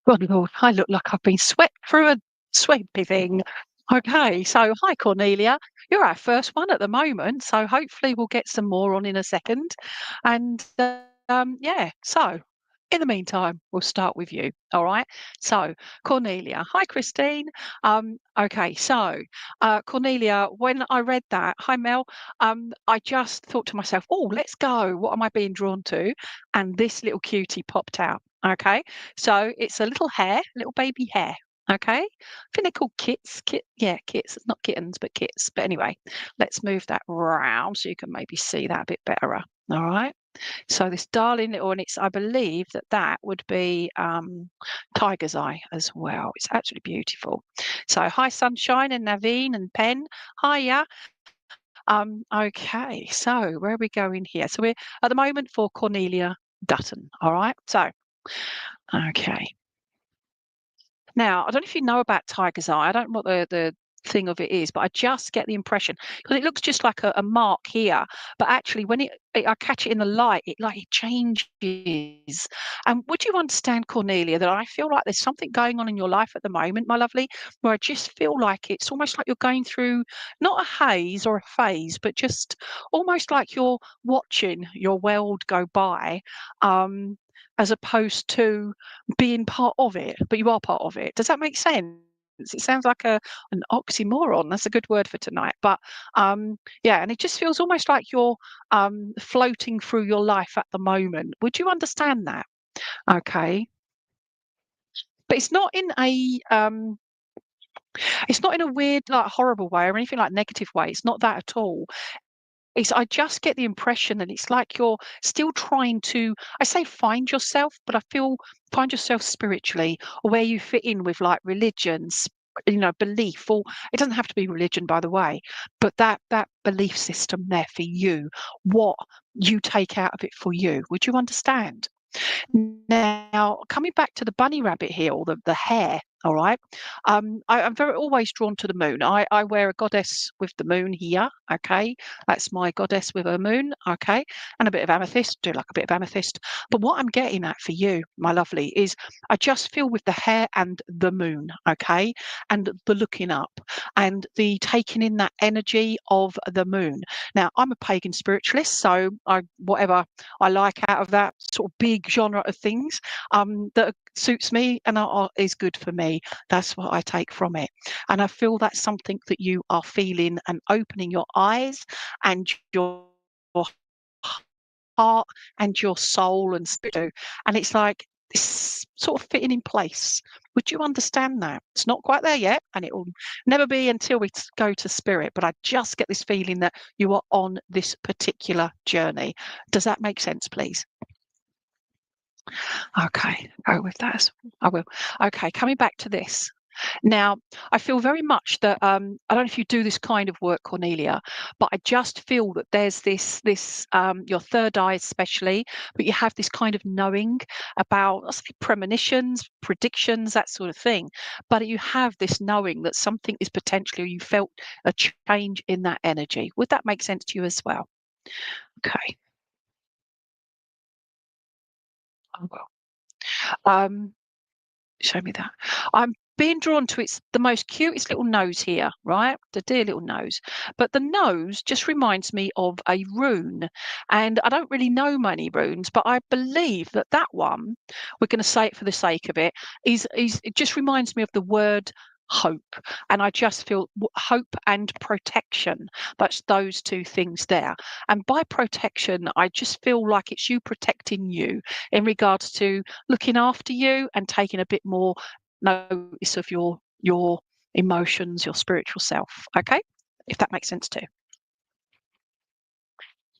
Good Lord, I look like I've been swept through a sweepy thing. Okay, so hi Cornelia. You're our first one at the moment, so hopefully we'll get some more on in a second. And yeah, so in the meantime, we'll start with you. All right. So Cornelia, hi Christine. Okay, so Cornelia, when I read that, hi Mel, I just thought to myself, oh, let's go. What am I being drawn to? And this little cutie popped out. Okay. So it's a little hare, little baby hare. Okay. I think they're called kits. Yeah, kits. It's not kittens, but kits. But anyway, let's move that round so you can maybe see that a bit better. All right. So this darling little, and it's, I believe that that would be tiger's eye as well. It's absolutely beautiful. So hi Sunshine and Naveen and Pen. Hiya. Okay. So where are we going here? So we're at the moment for Cornelia Dutton. All right. So, okay. Now, I don't know if you know about tiger's eye. I don't know what the thing of it is, but I just get the impression because it looks just like a mark here, but actually when I catch it in the light, it like it changes. And would you understand, Cornelia, that I feel like there's something going on in your life at the moment, my lovely, where I just feel like it's almost like you're going through not a haze or a phase, but just almost like you're watching your world go by, as opposed to being part of it, but you are part of it. Does that make sense? It sounds like an oxymoron. That's a good word for tonight. But yeah, and it just feels almost like you're floating through your life at the moment. Would you understand that? Okay. But it's not in a weird, like horrible way or anything like negative way. It's not that at all. It's I just get the impression that it's like you're still trying to, I say find yourself, but I feel find yourself spiritually or where you fit in with like religions, belief, or it doesn't have to be religion, by the way, but that belief system there for you, what you take out of it for you. Would you understand? Now, coming back to the bunny rabbit here, or the hare, all right. I'm very always drawn to the moon. I wear a goddess with the moon here. Okay, that's my goddess with a moon. Okay, and a bit of amethyst. Do like a bit of amethyst. But what I'm getting at for you, my lovely, is I just feel with the hare and the moon. Okay, and the looking up and the taking in that energy of the moon. Now, I'm a pagan spiritualist, so whatever I like out of that sort of big genre of things that suits me and is good for me. That's what I take from it. And I feel that's something that you are feeling and opening your eyes and your heart and your soul and spirit to. And it's like it's sort of fitting in place. Would you understand that? It's not quite there yet, and it will never be until we go to spirit. But I just get this feeling that you are on this particular journey. Does that make sense, please? Okay, go with that. I will. Okay, coming back to this. Now, I feel very much that I don't know if you do this kind of work, Cornelia, but I just feel that there's this your third eye especially, but you have this kind of knowing about, let's say, premonitions, predictions, that sort of thing. But you have this knowing that something is potentially, or you felt a change in that energy. Would that make sense to you as well? Okay, I will. Um, Show me that. I'm being drawn to its the most cutest little nose here, right? The dear little nose. But the nose just reminds me of a rune. And I don't really know many runes, but I believe that that one, we're going to say it for the sake of it, is it just reminds me of the word hope. And I just feel hope and protection. That's those two things there. And by protection, I just feel like it's you protecting you in regards to looking after you and taking a bit more notice of your emotions, your spiritual self. Okay, if that makes sense too.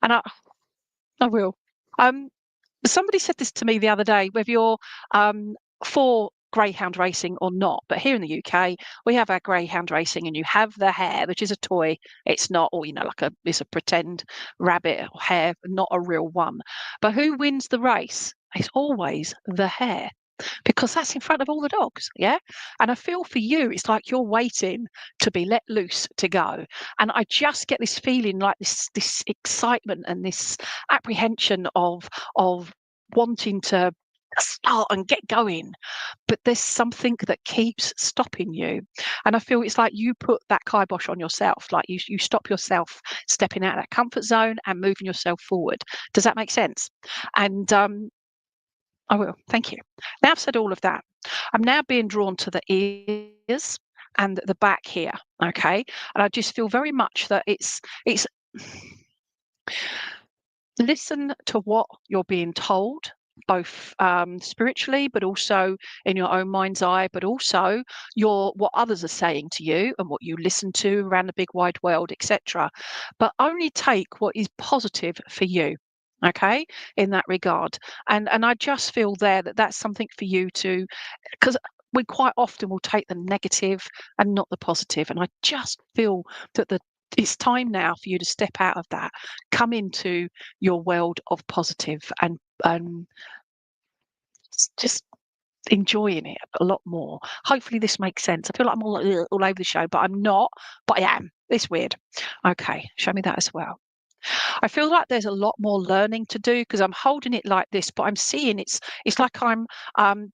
And I will. Um, Somebody said this to me the other day, whether you're for greyhound racing or not. But here in the UK, we have our greyhound racing, and you have the hare, which is a toy. It's not, or like it's a pretend rabbit or hare, not a real one. But who wins the race? It's always the hare, because that's in front of all the dogs. Yeah. And I feel for you, it's like you're waiting to be let loose to go. And I just get this feeling like this excitement and this apprehension of wanting to start and get going, but there's something that keeps stopping you. And I feel it's like you put that kibosh on yourself, like you stop yourself stepping out of that comfort zone and moving yourself forward. Does that make sense? And I will. Thank you. Now I've said all of that. I'm now being drawn to the ears and the back here. Okay. And I just feel very much that it's listen to what you're being told, both spiritually, but also in your own mind's eye, but also your what others are saying to you and what you listen to around the big wide world, etc. But only take what is positive for you. Okay, in that regard, and I just feel there that that's something for you to, because we quite often will take the negative and not the positive, and I just feel that the it's time now for you to step out of that, come into your world of positive and just enjoying it a lot more. Hopefully this makes sense. I feel like I'm all over the show, but I'm not, but I am. It's weird. Okay, show me that as well. I feel like there's a lot more learning to do because I'm holding it like this, but I'm seeing it's like I'm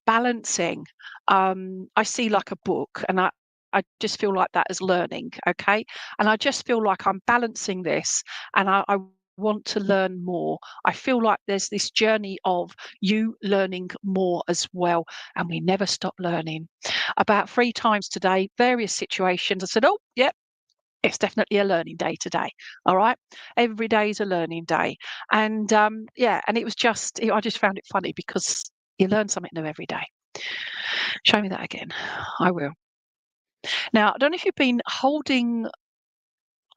balancing. I see like a book, and I just feel like that as learning. Okay, and I just feel like I'm balancing this, and I want to learn more. I feel like there's this journey of you learning more as well, and we never stop learning. About 3 times today, various situations, I said, "Oh, yep, it's definitely a learning day today." All right, every day is a learning day, and yeah, and it was just I just found it funny because you learn something new every day. Show me that again. I will. Now, I don't know if you've been holding.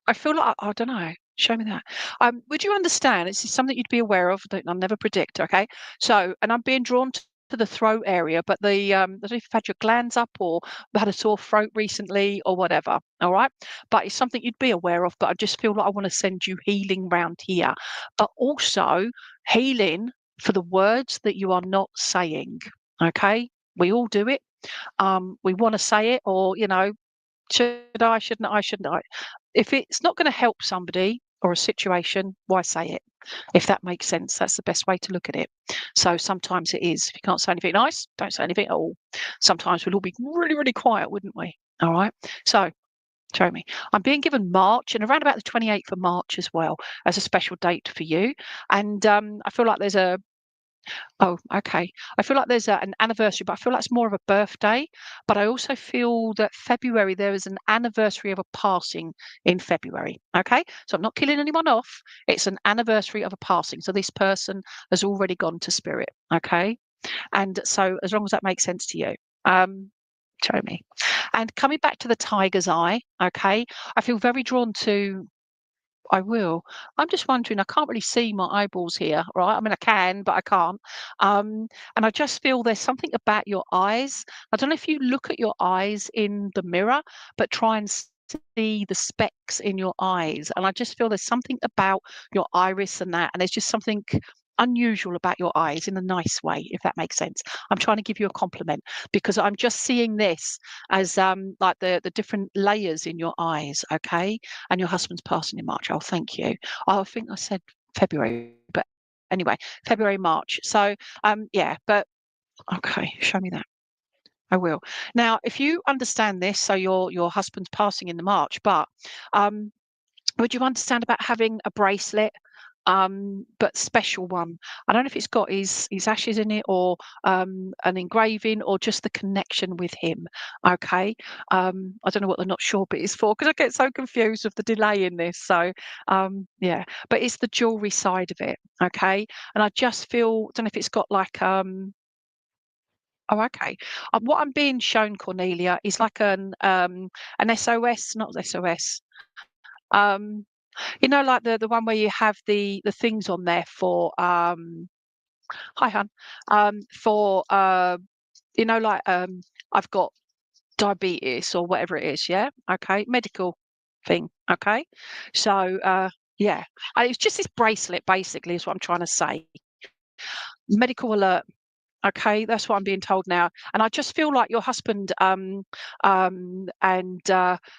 I feel like I don't know. Show me that. Would you understand? This is something you'd be aware of. I'll never predict. Okay, so and I'm being drawn to the throat area, but I don't know if you've had your glands up or had a sore throat recently or whatever. All right, but it's something you'd be aware of. But I just feel like I want to send you healing round here, but also healing for the words that you are not saying. Okay, we all do it. We want to say it, or should I? Shouldn't I? Shouldn't I? If it's not going to help somebody or a situation, why say it? If that makes sense, that's the best way to look at it. So sometimes it is. If you can't say anything nice, don't say anything at all. Sometimes we'll all be really, really quiet, wouldn't we? All right. So show me. I'm being given March and around about the 28th of March as well as a special date for you. And I feel like there's a Oh, okay. I feel like there's an anniversary, but I feel like it's more of a birthday. But I also feel that February, there is an anniversary of a passing in February. Okay. So I'm not killing anyone off. It's an anniversary of a passing. So this person has already gone to spirit. Okay. And so as long as that makes sense to you. Show me. And coming back to the tiger's eye, okay, I feel very drawn to I will. I'm just wondering, I can't really see my eyeballs here, right? I mean, I can, but I can't. And I just feel there's something about your eyes. I don't know if you look at your eyes in the mirror, but try and see the specks in your eyes. And I just feel there's something about your iris and that. And there's just something unusual about your eyes in a nice way, if that makes sense. I'm trying to give you a compliment because I'm just seeing this as like the different layers in your eyes, okay? And your husband's passing in March. Oh, thank you. I think I said February, but anyway, February, March. So yeah, but okay, show me that. I will. Now, if you understand this, so your husband's passing in the March, but um would you understand about having a bracelet, but special one? I don't know if it's got his ashes in it or an engraving or just the connection with him. Okay. I don't know what the not sure bit is for because I get so confused with the delay in this. So yeah, but it's the jewelry side of it. Okay. And I just feel, I don't know if it's got like oh, okay. What I'm being shown, Cornelia, is like an SOS, not SOS. Um, like the one where you have the things on there for hi hon, for like I've got diabetes or whatever it is, yeah, okay, medical thing, okay. So yeah, it's just this bracelet basically is what I'm trying to say. Medical alert. Okay, that's what I'm being told now, and I just feel like your husband, and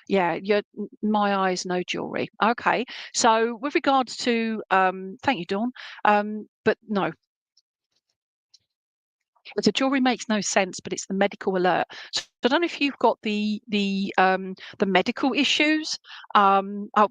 yeah, my eyes, no jewelry. Okay, so with regards to, thank you, Dawn, but no, The jewelry makes no sense, but it's the medical alert. So I don't know if you've got the medical issues. Oh, I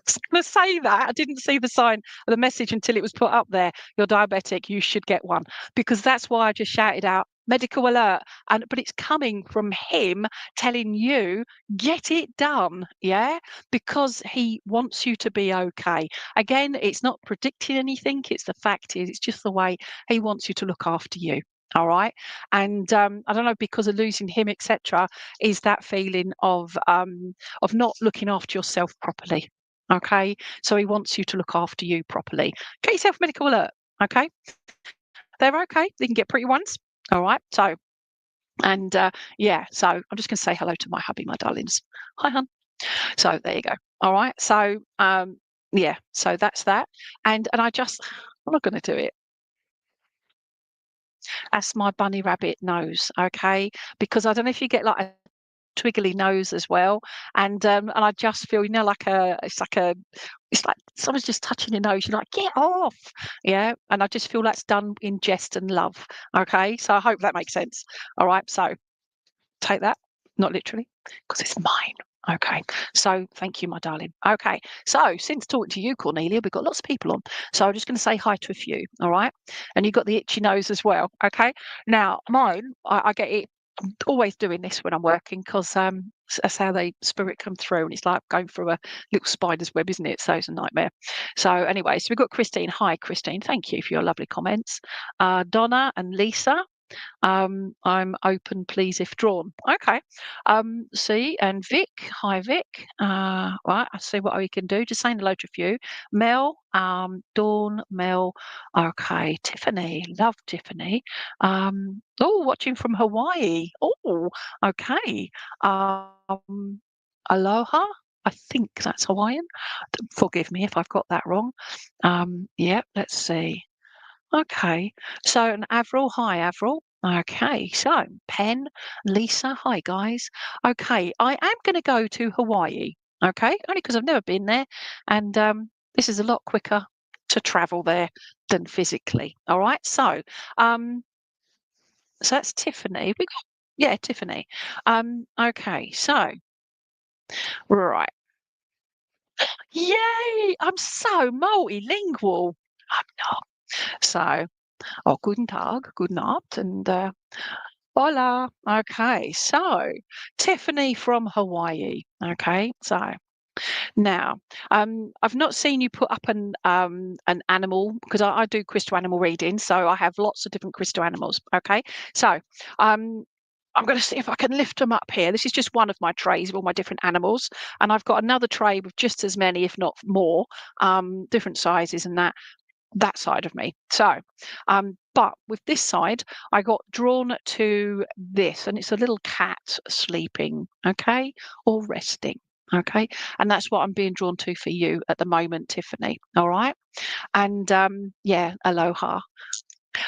was going to say that I didn't see the sign of the message until it was put up there. You're diabetic. You should get one, because that's why I just shouted out medical alert. And but it's coming from him telling you get it done, yeah, because he wants you to be okay. Again, it's not predicting anything. It's the fact is, it's just the way he wants you to look after you. All right. And I don't know, because of losing him, etc., is that feeling of not looking after yourself properly. Okay. So he wants you to look after you properly. Get yourself a medical alert. Okay. They're okay. They can get pretty ones. All right. So and yeah, so I'm just gonna say hello to my hubby, my darlings. Hi, hun. So there you go. All right. So yeah, so that's that. And I just I'm not gonna do it. That's my bunny rabbit nose, okay? Because I don't know if you get like a twiggly nose as well, and I just feel, like it's like someone's just touching your nose. You're like, get off, yeah. And I just feel that's done in jest and love, okay? So I hope that makes sense. All right, so take that, not literally, because it's mine. Okay, so thank you, my darling. Okay, so since talking to you, Cornelia, we've got lots of people on. So I'm just going to say hi to a few, all right? And you've got the itchy nose as well, okay? Now, mine, I get it. I'm always doing this when I'm working, because that's how they spirit come through. And it's like going through a little spider's web, isn't it? So it's a nightmare. So anyway, so we've got Christine. Hi, Christine. Thank you for your lovely comments. Donna and Lisa. I'm open, please, if drawn. Okay. See, and Vic. Hi, Vic. Right, I'll see what we can do. Just saying hello to a few. Mel, Dawn, Mel. Okay, Tiffany. Love Tiffany. Oh, watching from Hawaii. Oh, okay. Aloha. I think that's Hawaiian. Forgive me if I've got that wrong. Yeah, let's see. Okay. So an Avril, hi Avril. Okay, so Pen, Lisa, hi guys. Okay, I am going to go to Hawaii. Okay, only because I've never been there, and this is a lot quicker to travel there than physically. All right, um, so that's Tiffany. Yeah, Tiffany. Okay, so right. Yay! I'm so multilingual. I'm not. So, oh, guten Tag, guten Abend, and hola. Okay, so Tiffany from Hawaii. Okay, so now I've not seen you put up an animal, because I do crystal animal reading, so I have lots of different crystal animals. Okay, so um. I'm going to see if I can lift them up here. This is just one of my trays of all my different animals, and I've got another tray with just as many, if not more, different sizes and that side of me. So, but with this side, I got drawn to this, and it's a little cat sleeping, okay, or resting, okay, and that's what I'm being drawn to for you at the moment, Tiffany. All right, and yeah, aloha.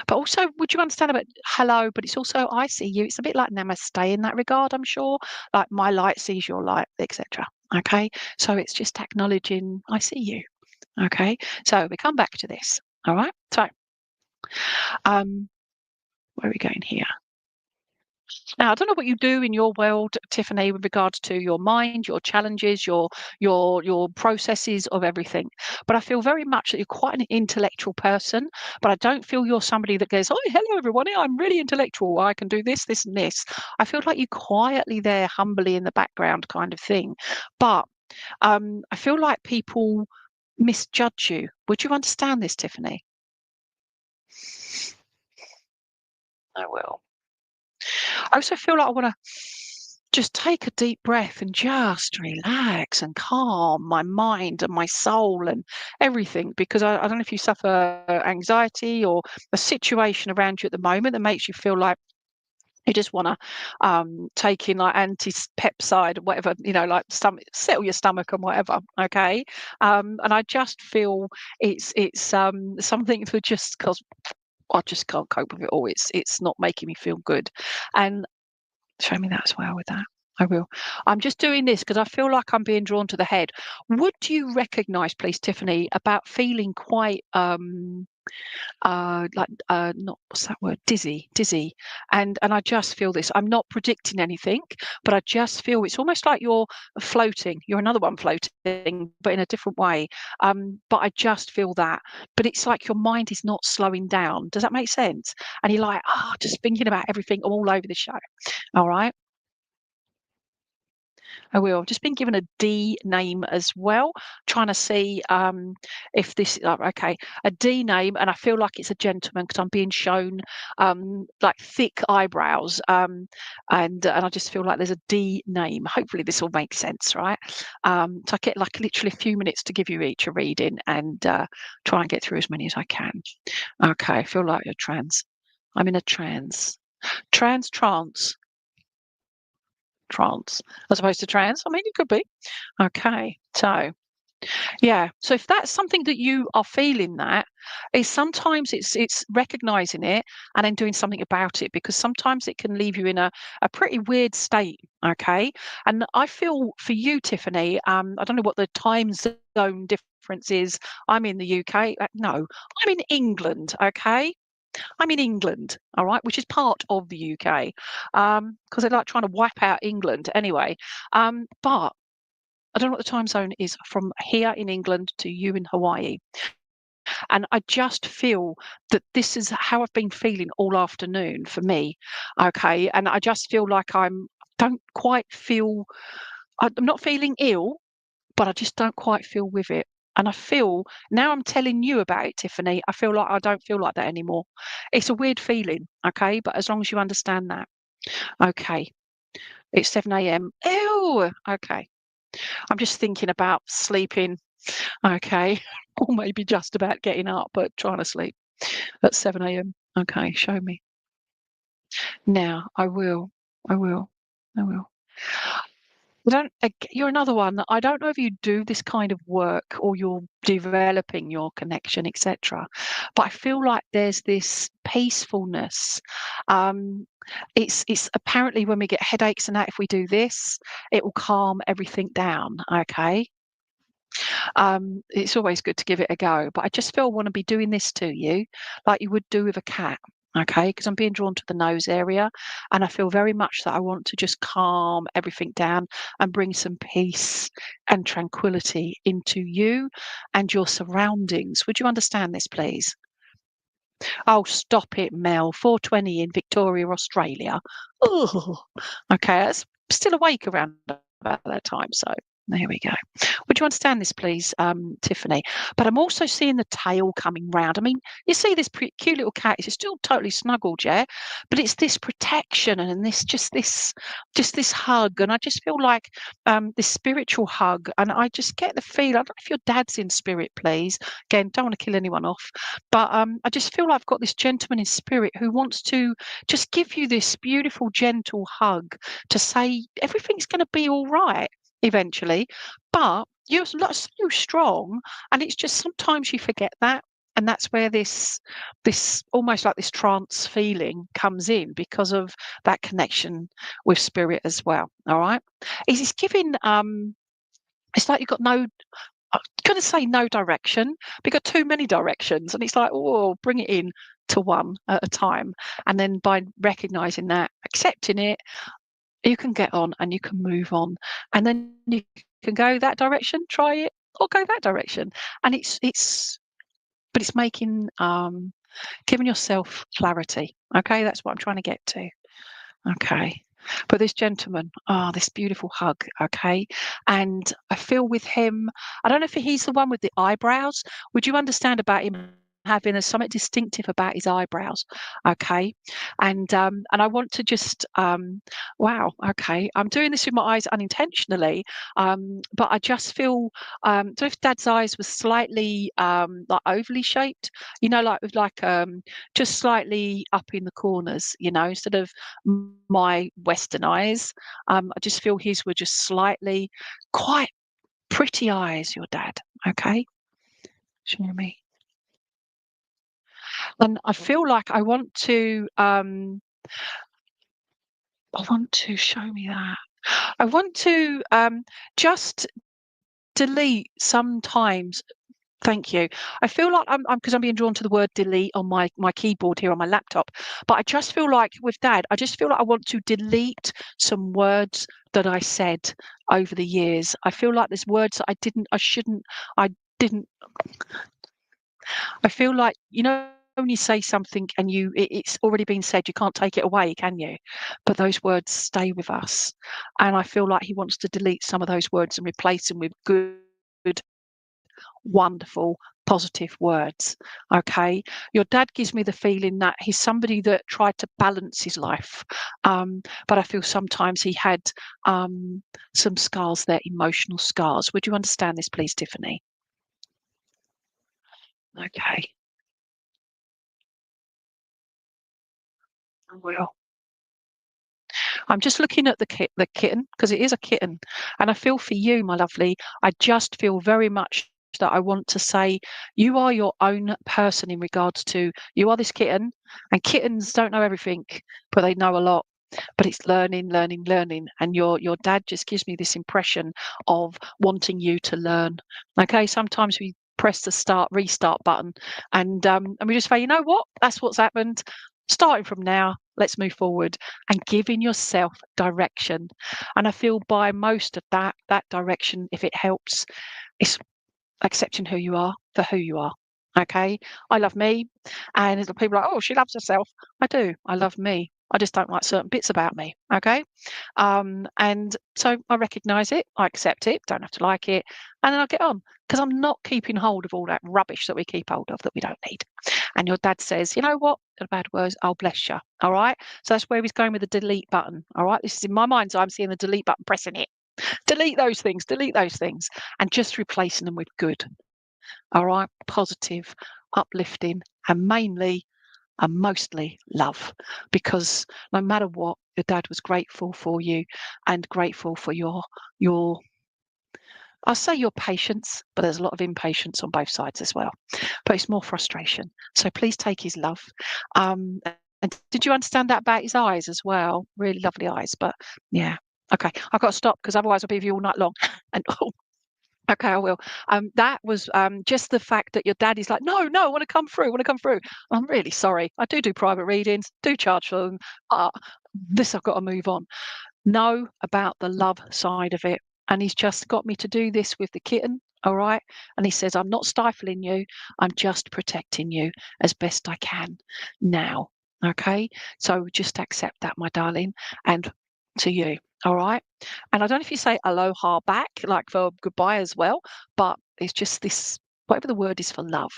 But also, would you understand about hello? But it's also I see you. It's a bit like namaste in that regard, I'm sure. Like my light sees your light, etc. Okay, so it's just acknowledging I see you. Okay, so we come back to this. All right, so um, where are we going here? Now, I don't know what you do in your world, Tiffany, with regards to your mind, your challenges, your processes of everything. But I feel very much that you're quite an intellectual person. But I don't feel you're somebody that goes, "Oh, hello, everybody. I'm really intellectual. I can do this, this, and this." I feel like you quietly there, humbly in the background, kind of thing. But I feel like people misjudge you. Would you understand this, Tiffany? I will. I also feel like I want to just take a deep breath and just relax and calm my mind and my soul and everything, because I don't know if you suffer anxiety or a situation around you at the moment that makes you feel like you just want to take in like anti-pepside or whatever, like settle your stomach and whatever. Okay, and I just feel it's something for just because I just can't cope with it all. It's not making me feel good. And show me that as well with that. I will. I'm just doing this because I feel like I'm being drawn to the head. Would you recognise, please, Tiffany, about feeling quite like not what's that word, dizzy, and I just feel this. I'm not predicting anything, but I just feel it's almost like you're floating. You're another one floating, but in a different way. But I just feel that. But it's like your mind is not slowing down. Does that make sense? And you're like, just thinking about everything all over the show. All right. I will. I've just been given a D name as well, trying to see if this okay, a D name, and I feel like it's a gentleman because I'm being shown like thick eyebrows, and I just feel like there's a D name. Hopefully, this will make sense, right? So I get like literally a few minutes to give you each a reading and try and get through as many as I can. Okay, I feel like you're trans. I'm in a trance trance as opposed to trans. I mean, it could be. Okay. So, yeah. So if that's something that you are feeling that is sometimes it's recognizing it and then doing something about it because sometimes it can leave you in a pretty weird state. Okay. And I feel for you, Tiffany, I don't know what the time zone difference is. I'm in the UK. No, I'm in England. Okay. I'm in England, all right, which is part of the UK, because they're like trying to wipe out England anyway. But I don't know what the time zone is from here in England to you in Hawaii. And I just feel that this is how I've been feeling all afternoon for me. Okay. And I just feel like don't quite feel, I'm not feeling ill, but I just don't quite feel with it. And I feel now I'm telling you about it, Tiffany, I feel like I don't feel like that anymore. It's a weird feeling, okay? But as long as you understand that. Okay. It's 7 a.m. Ew. Okay. I'm just thinking about sleeping. Okay. Or maybe just about getting up, but trying to sleep at 7 a.m. Okay, show me. Now I will. I will. I will. I don't you're another one that I don't know if you do this kind of work or you're developing your connection, etc. But I feel like there's this peacefulness. Um, it's apparently when we get headaches and that, if we do this, it will calm everything down. Okay. It's always good to give it a go, but I just feel I want to be doing this to you like you would do with a cat. Okay, because I'm being drawn to the nose area, and I feel very much that I want to just calm everything down and bring some peace and tranquility into you and your surroundings. Would you understand this, please? Oh, stop it, Mel. 4:20 in Victoria, Australia. Oh, okay, it's still awake around about that time, so there we go. Would you understand this, please, Tiffany? But I'm also seeing the tail coming round. I mean, you see this cute little cat, it's still totally snuggled, yeah? But it's this protection and this hug, and I just feel like this spiritual hug, and I just get the feel. I don't know if your dad's in spirit, please. Again, don't want to kill anyone off, but I just feel I've got this gentleman in spirit who wants to just give you this beautiful, gentle hug to say everything's going to be all right eventually. But you're so strong, and it's just sometimes you forget that. And that's where this almost like this trance feeling comes in because of that connection with spirit as well. All right. It's giving it's like you've got no I'm gonna say no direction. We've got too many directions, and it's like, oh, bring it in to one at a time. And then by recognizing that, accepting it, you can get on and you can move on. And then you can go that direction, try it, or go that direction. And but it's making giving yourself clarity. Okay, that's what I'm trying to get to. Okay. But this gentleman, this beautiful hug, okay? And I feel with him, I don't know if he's the one with the eyebrows. Would you understand about him having something distinctive about his eyebrows? Okay. And I want to just wow, okay. I'm doing this with my eyes unintentionally. But I just feel don't know if Dad's eyes were slightly like overly shaped, like with like just slightly up in the corners, instead of my Western eyes. I just feel his were just slightly quite pretty eyes, your dad. Okay. Show me. And I feel like I want to show me that. I want to, just delete sometimes. Thank you. I feel like I'm 'cause I'm being drawn to the word delete on my keyboard here on my laptop, but I just feel like with Dad, I just feel like I want to delete some words that I said over the years. I feel like there's words that I shouldn't, I didn't I feel like, when you say something and it's already been said, you can't take it away, can you? But those words stay with us, and I feel like he wants to delete some of those words and replace them with good, wonderful, positive words. Okay. Your dad gives me the feeling that he's somebody that tried to balance his life. But I feel sometimes he had some scars there, emotional scars. Would you understand this, please, Tiffany? Okay. I will. I'm just looking at the kitten because it is a kitten, and I feel for you, my lovely. I just feel very much that I want to say you are your own person in regards to you are this kitten, and kittens don't know everything, but they know a lot. But it's learning, learning, learning, and your dad just gives me this impression of wanting you to learn. Okay, sometimes we press the restart button, and we just say, you know what, that's what's happened. Starting from now, let's move forward and giving yourself direction. And I feel by most of that direction, if it helps, it's accepting who you are for who you are. Okay. I love me. And people are like, oh, she loves herself. I do. I love me. I just don't like certain bits about me. Okay. And so I recognize it. I accept it. Don't have to like it. And then I get on because I'm not keeping hold of all that rubbish that we keep hold of that we don't need. And your dad says, you know what? The bad words, I'll bless you. All right. So that's where he's going with the delete button. All right. This is in my mind. So I'm seeing the delete button, pressing it. Delete those things, and just replacing them with good. All right, positive, uplifting, and mainly and mostly love. Because no matter what, your dad was grateful for you and grateful for your I'll say your patience, but there's a lot of impatience on both sides as well. But it's more frustration. So please take his love. And did you understand that about his eyes as well? Really lovely eyes. But yeah. Okay, I've got to stop because otherwise I'll be with you all night long. And okay, I will. That was just the fact that your daddy's like, no, no, I want to come through, I want to come through. I'm really sorry. I do private readings, do charge for them. Uh, this I've got to move on. Know about the love side of it. And he's just got me to do this with the kitten. All right. And he says, I'm not stifling you. I'm just protecting you as best I can now. Okay. So just accept that, my darling. And to you. All right. And I don't know if you say aloha back, like for goodbye as well, but it's just this, whatever the word is for love.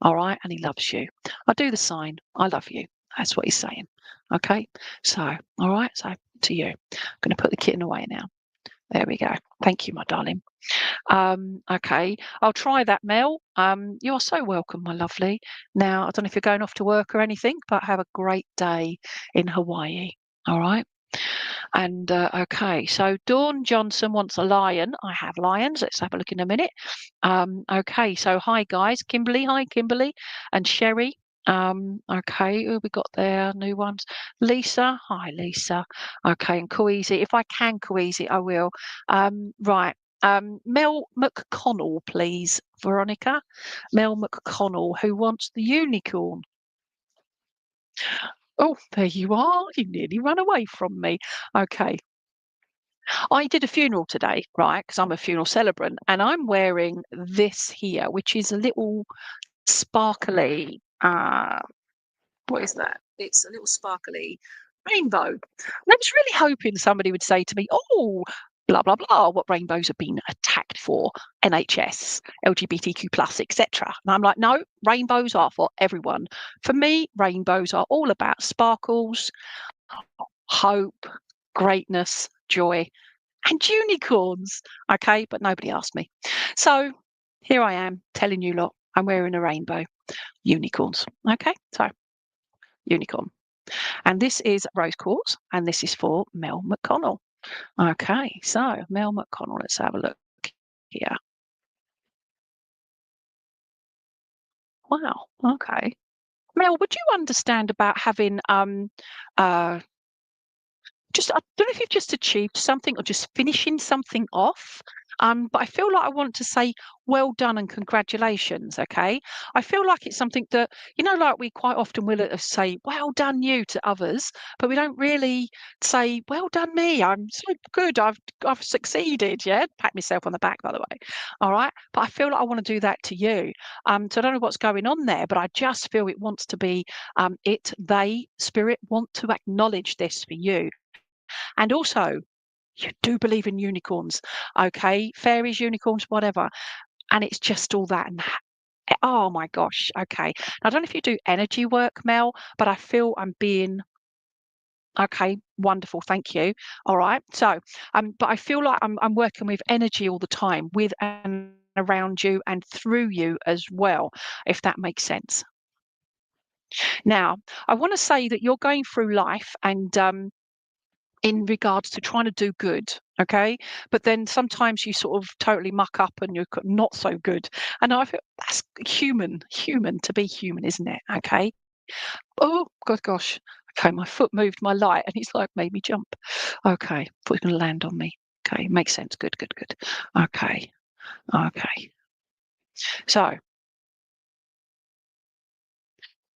All right. And he loves you. I do the sign. I love you. That's what he's saying. Okay. So, all right. So to you. I'm going to put the kitten away now. There we go. Thank you, my darling. Okay, I'll try that, Mel. You are so welcome, my lovely. Now, I don't know if you're going off to work or anything, but have a great day in Hawaii. All right. And okay, so Dawn Johnson wants a lion. I have lions. Let's have a look in a minute. Okay, so hi guys, Kimberly. Hi, Kimberly, and Sherry. Okay, who we got there? New ones. Lisa. Hi, Lisa. Okay, and Coeasy. If I can, Coeasy, I will. Right. Mel McConnell, please, Veronica. Mel McConnell, who wants the unicorn. Oh, there you are. You nearly run away from me. Okay. I did a funeral today, right? Because I'm a funeral celebrant, and I'm wearing this here, which is a little sparkly. What is that? It's a little sparkly rainbow. And I was really hoping somebody would say to me, "Oh, blah blah blah, what rainbows have been attacked for? NHS, LGBTQ plus, etc." And I'm like, no, rainbows are for everyone. For me, rainbows are all about sparkles, hope, greatness, joy, and unicorns. Okay, but nobody asked me. So here I am telling you lot, I'm wearing a rainbow. Unicorns. Okay, so unicorn. And this is rose quartz, and this is for Mel McConnell. Okay, so Mel McConnell, let's have a look here. Wow, okay. Mel, would you understand about having just I don't know if you've just achieved something or just finishing something off. But I feel like I want to say well done and congratulations. Okay. I feel like it's something that, like we quite often will say, well done you to others, but we don't really say, well done me. I'm so good. I've succeeded. Yeah. Pat myself on the back, by the way. All right. But I feel like I want to do that to you. So I don't know what's going on there, but I just feel it wants to be they, spirit, want to acknowledge this for you. And also, you do believe in unicorns, okay? Fairies, unicorns, whatever. And it's just all that. And oh my gosh, okay. I don't know if you do energy work, Mel, but I feel I'm being okay. Wonderful, thank you. All right. So, but I feel like I'm working with energy all the time, with and around you and through you as well, if that makes sense. Now, I want to say that you're going through life and in regards to trying to do good, okay? But then sometimes you sort of totally muck up and you're not so good. And I feel that's human to be human, isn't it? Okay. Oh, God, gosh. Okay, my foot moved my light and it's like made me jump. Okay, thought it was going to land on me. Okay, makes sense. Good, good, good. Okay, okay. So,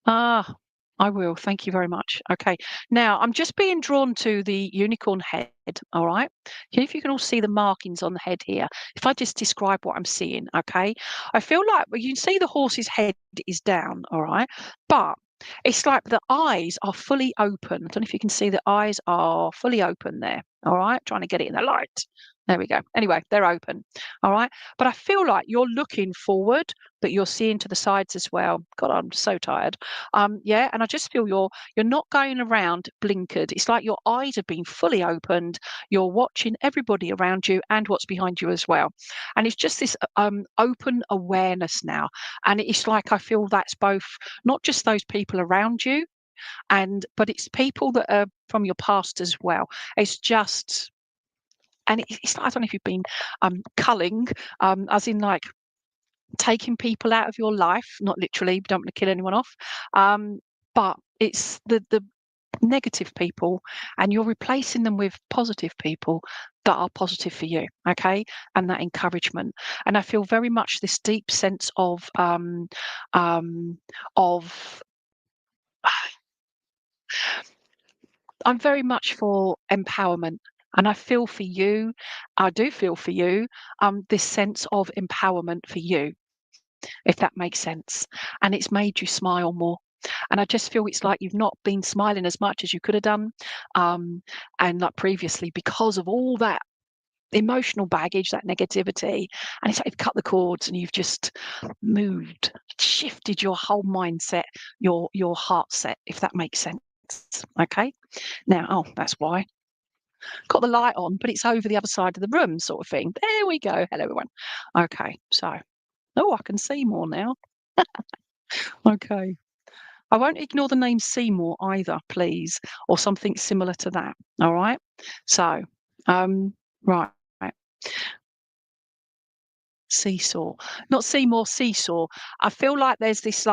ah, I will. Thank you very much. Okay. Now, I'm just being drawn to the unicorn head. All right. If you can all see the markings on the head here, if I just describe what I'm seeing, okay, I feel like well, you can see the horse's head is down. All right. But it's like the eyes are fully open. I don't know if you can see the eyes are fully open there. All right. Trying to get it in the light. There we go. Anyway, they're open. All right. But I feel like you're looking forward, but you're seeing to the sides as well. God, I'm so tired. Yeah, and I just feel you're not going around blinkered. It's like your eyes have been fully opened. You're watching everybody around you and what's behind you as well. And it's just this open awareness now. And it's like I feel that's both not just those people around you, but it's people that are from your past as well. It's just and it's like I don't know if you've been culling, as in like taking people out of your life, not literally, don't want to kill anyone off. But it's the negative people and you're replacing them with positive people that are positive for you, okay? And that encouragement. And I feel very much this deep sense of I'm very much for empowerment. And I feel for you, I do feel for you, this sense of empowerment for you, if that makes sense. And it's made you smile more. And I just feel it's like you've not been smiling as much as you could have done, and like previously because of all that emotional baggage, that negativity. And it's like you've cut the cords and you've just moved, shifted your whole mindset, your heart set, if that makes sense. Okay. Now, oh, that's why. Got the light on, but it's over the other side of the room, sort of thing. There we go. Hello, everyone. Okay, so oh, I can see more now. Okay. I won't ignore the name Seymour either, please, or something similar to that. All right. So, right. Seesaw, not Seymour, seesaw. I feel like there's this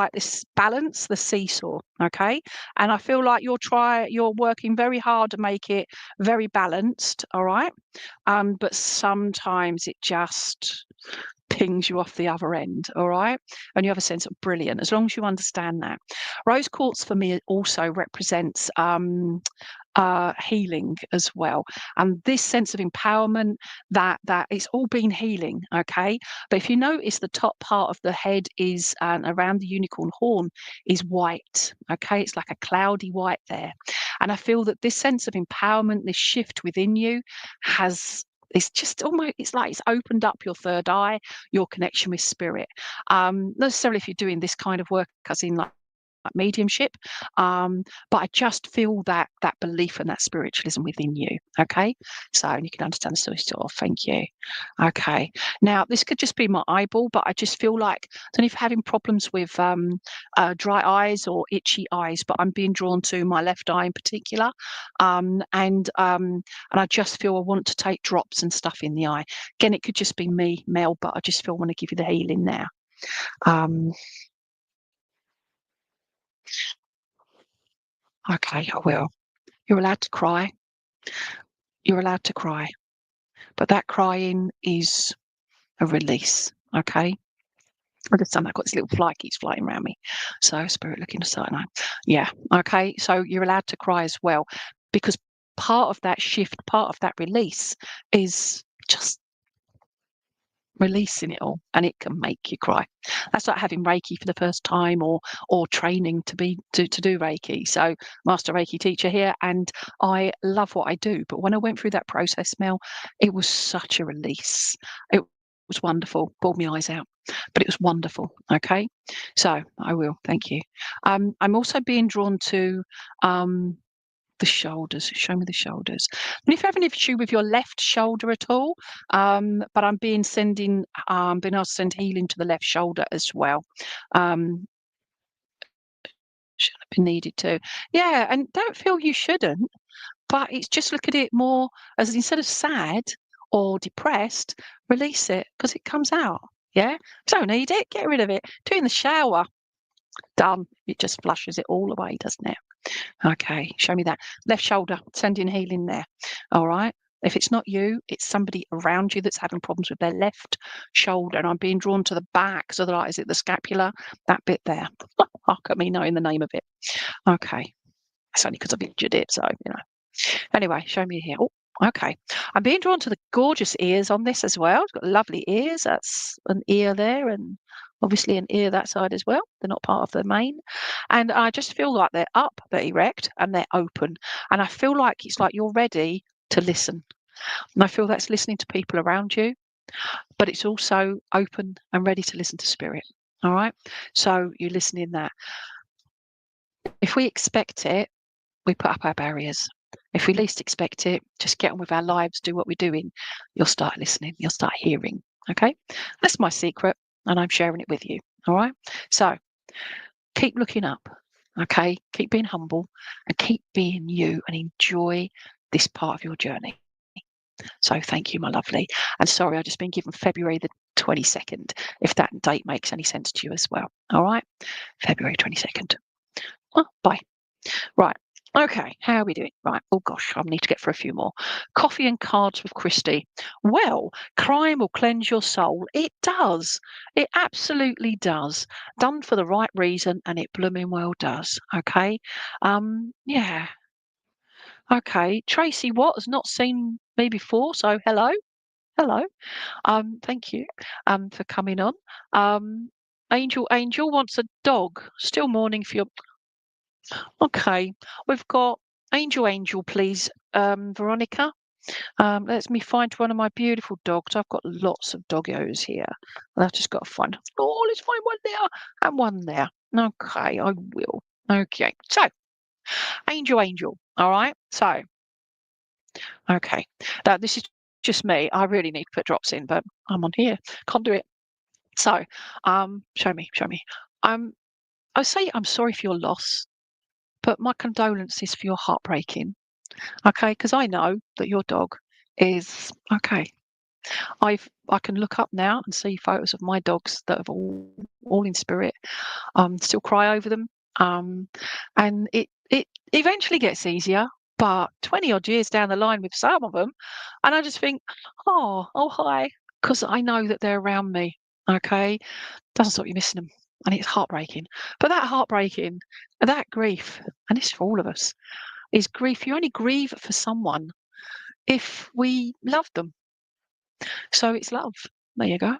balance, the seesaw. Okay. And I feel like you're working very hard to make it very balanced. All right. But sometimes it just pings you off the other end, all right? And you have a sense of brilliant, as long as you understand that. Rose quartz for me also represents healing as well, and this sense of empowerment that it's all been healing, okay? But if you notice, the top part of the head is around the unicorn horn is white, okay? It's like a cloudy white there, and I feel that this sense of empowerment, this shift within you, has it's just almost it's like it's opened up your third eye, your connection with spirit. Not necessarily if you're doing this kind of work, as in like mediumship, but I just feel that belief and that spiritualism within you. Okay, so and you can understand the story still. Thank you. Okay, now this could just be my eyeball, but I just feel like I don't know if you're having problems with dry eyes or itchy eyes, but I'm being drawn to my left eye in particular, and I just feel I want to take drops and stuff in the eye. Again, it could just be me, Mel, but I just feel I want to give you the healing now. Um, okay, I will. You're allowed to cry. You're allowed to cry, but that crying is a release, okay? I just I've got this little fly keeps flying around me. So spirit looking aside. Yeah. Okay. So you're allowed to cry as well because part of that shift, part of that release is just releasing it all, and it can make you cry. That's like having Reiki for the first time or training to do Reiki. So master Reiki teacher here, and I love what I do. But when I went through that process, Mel, it was such a release. It was wonderful. Bawled my eyes out. But it was wonderful. Okay. So I will. Thank you. I'm also being drawn to the shoulders. Show me the shoulders. And if you have an issue with your left shoulder at all, but I'm being asked to send healing to the left shoulder as well. Should have been needed to. Yeah, and don't feel you shouldn't, but it's just look at it more as instead of sad or depressed, release it because it comes out. Yeah, don't need it. Get rid of it. Do it in the shower. Done. It just flushes it all away, doesn't it? Okay, show me that. Left shoulder, sending healing there. All right. If it's not you, it's somebody around you that's having problems with their left shoulder. And I'm being drawn to the back. So that is it the scapula? That bit there. Look at me knowing the name of it. Okay. It's only because I've injured it. So, Anyway, show me here. Oh, okay. I'm being drawn to the gorgeous ears on this as well. It's got lovely ears. That's an ear there and obviously an ear that side as well. They're not part of the mane. And I just feel like they're up, they're erect, and they're open. And I feel like it's like you're ready to listen. And I feel that's listening to people around you, but it's also open and ready to listen to spirit. All right. So you're listening that. If we expect it, we put up our barriers. If we least expect it, just get on with our lives, do what we're doing. You'll start listening, you'll start hearing. Okay. That's my secret, and I'm sharing it with you. All right. So keep looking up. Okay. Keep being humble and keep being you and enjoy this part of your journey. So thank you, my lovely. And sorry, I've just been given February the 22nd, if that date makes any sense to you as well. All right. February 22nd. Oh, bye. Right. Okay, how are we doing? Right. Oh gosh, I need to get for a few more. Coffee and cards with Christy. Well, crime will cleanse your soul. It does. It absolutely does. Done for the right reason, and it blooming well does. Okay. Yeah. Okay. Tracy Watt has not seen me before, so hello. Hello. Thank you for coming on. Angel wants a dog. Still mourning for your Okay, we've got Angel, please, Veronica. Let me find one of my beautiful dogs. I've got lots of doggos here. And I've just got to find. Oh, let's find one there and one there. Okay, I will. Okay, so Angel. All right. So, okay. Now this is just me. I really need to put drops in, but I'm on here. Can't do it. So, show me. I say I'm sorry for your loss, but my condolences for your heartbreaking. Okay, because I know that your dog is okay. I can look up now and see photos of my dogs that have all in spirit. Still cry over them. And it eventually gets easier, but 20 odd years down the line with some of them, and I just think, oh hi, because I know that they're around me. Okay, doesn't stop you missing them, and it's heartbreaking. But that heartbreaking, that grief, and it's for all of us is grief. You only grieve for someone if we love them. So it's love. There you go.